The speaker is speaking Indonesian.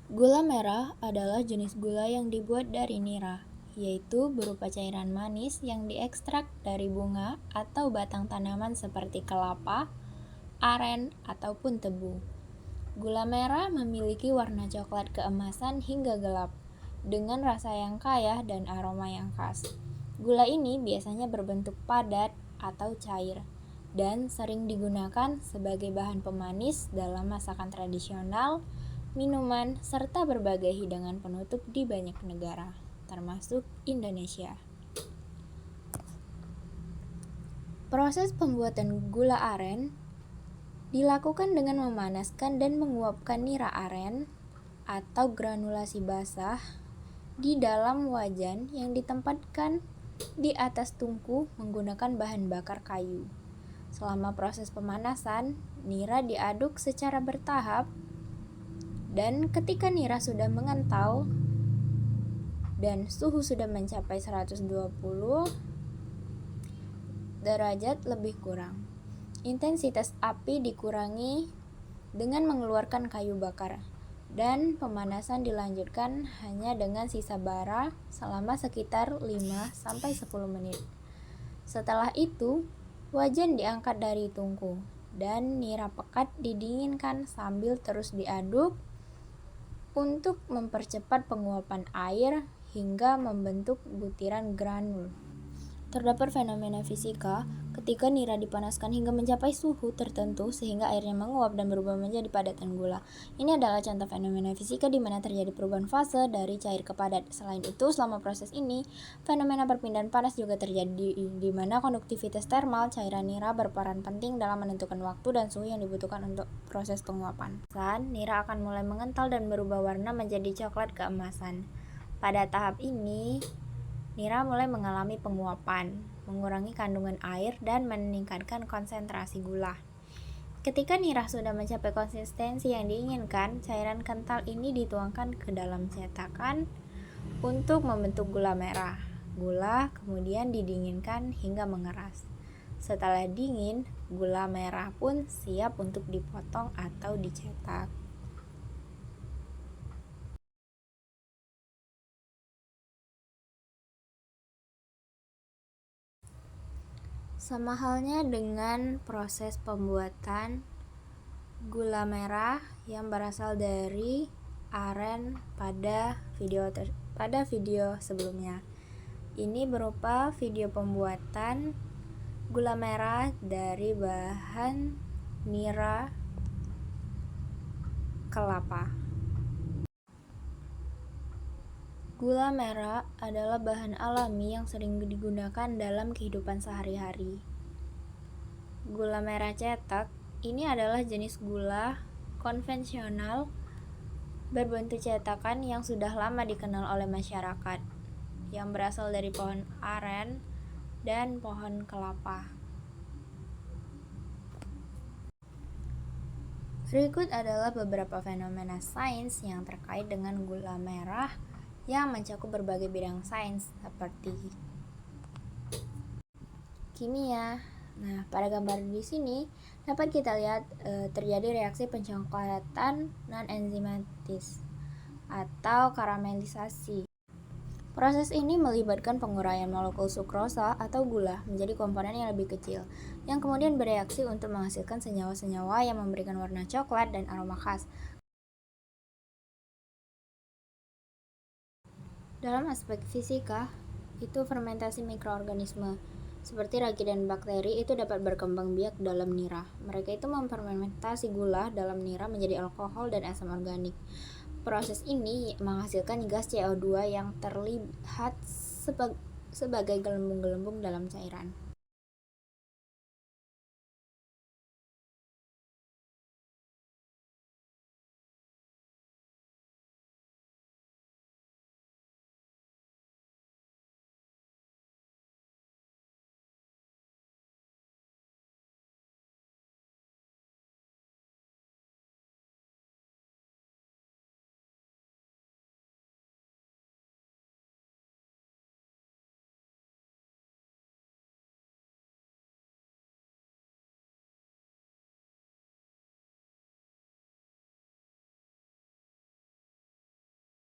Gula merah adalah jenis gula yang dibuat dari nira, yaitu berupa cairan manis yang diekstrak dari bunga atau batang tanaman seperti kelapa, aren, ataupun tebu. Gula merah memiliki warna coklat keemasan hingga gelap, dengan rasa yang kaya dan aroma yang khas. Gula ini biasanya berbentuk padat atau cair, dan sering digunakan sebagai bahan pemanis dalam masakan tradisional, minuman, serta berbagai hidangan penutup di banyak negara, termasuk Indonesia. Proses pembuatan gula aren dilakukan dengan memanaskan dan menguapkan nira aren atau granulasi basah di dalam wajan yang ditempatkan di atas tungku menggunakan bahan bakar kayu. Selama proses pemanasan, nira diaduk secara bertahap, dan ketika nira sudah mengental dan suhu sudah mencapai 120 derajat lebih kurang, intensitas api dikurangi dengan mengeluarkan kayu bakar, dan pemanasan dilanjutkan hanya dengan sisa bara selama sekitar 5-10 menit. Setelah itu, wajan diangkat dari tungku, dan nira pekat didinginkan sambil terus diaduk untuk mempercepat penguapan air hingga membentuk butiran granul. Terdapat fenomena fisika ketika nira dipanaskan hingga mencapai suhu tertentu sehingga airnya menguap dan berubah menjadi padatan gula. Ini adalah contoh fenomena fisika di mana terjadi perubahan fase dari cair ke padat. Selain itu, selama proses ini, fenomena perpindahan panas juga terjadi di mana konduktivitas termal cairan nira berperan penting dalam menentukan waktu dan suhu yang dibutuhkan untuk proses penguapan. Nira akan mulai mengental dan berubah warna menjadi coklat keemasan. Pada tahap ini, nira mulai mengalami penguapan, mengurangi kandungan air, dan meningkatkan konsentrasi gula. Ketika nira sudah mencapai konsistensi yang diinginkan, cairan kental ini dituangkan ke dalam cetakan untuk membentuk gula merah. Gula kemudian didinginkan hingga mengeras. Setelah dingin, gula merah pun siap untuk dipotong atau dicetak. Sama halnya dengan proses pembuatan gula merah yang berasal dari aren pada video sebelumnya. Ini berupa video pembuatan gula merah dari bahan nira kelapa. Gula merah adalah bahan alami yang sering digunakan dalam kehidupan sehari-hari. Gula merah cetak ini adalah jenis gula konvensional berbentuk cetakan yang sudah lama dikenal oleh masyarakat, yang berasal dari pohon aren dan pohon kelapa. Berikut adalah beberapa fenomena sains yang terkait dengan gula merah yang mencakup berbagai bidang sains seperti kimia. Nah, pada gambar di sini dapat kita lihat terjadi reaksi pencoklatan non-enzimatis atau karamelisasi. Proses ini melibatkan penguraian molekul sukrosa atau gula menjadi komponen yang lebih kecil, yang kemudian bereaksi untuk menghasilkan senyawa-senyawa yang memberikan warna coklat dan aroma khas. Dalam aspek fisika, itu fermentasi mikroorganisme seperti ragi dan bakteri itu dapat berkembang biak dalam nira. Mereka itu memfermentasi gula dalam nira menjadi alkohol dan asam organik. Proses ini menghasilkan gas CO2 yang terlihat sebagai gelembung-gelembung dalam cairan.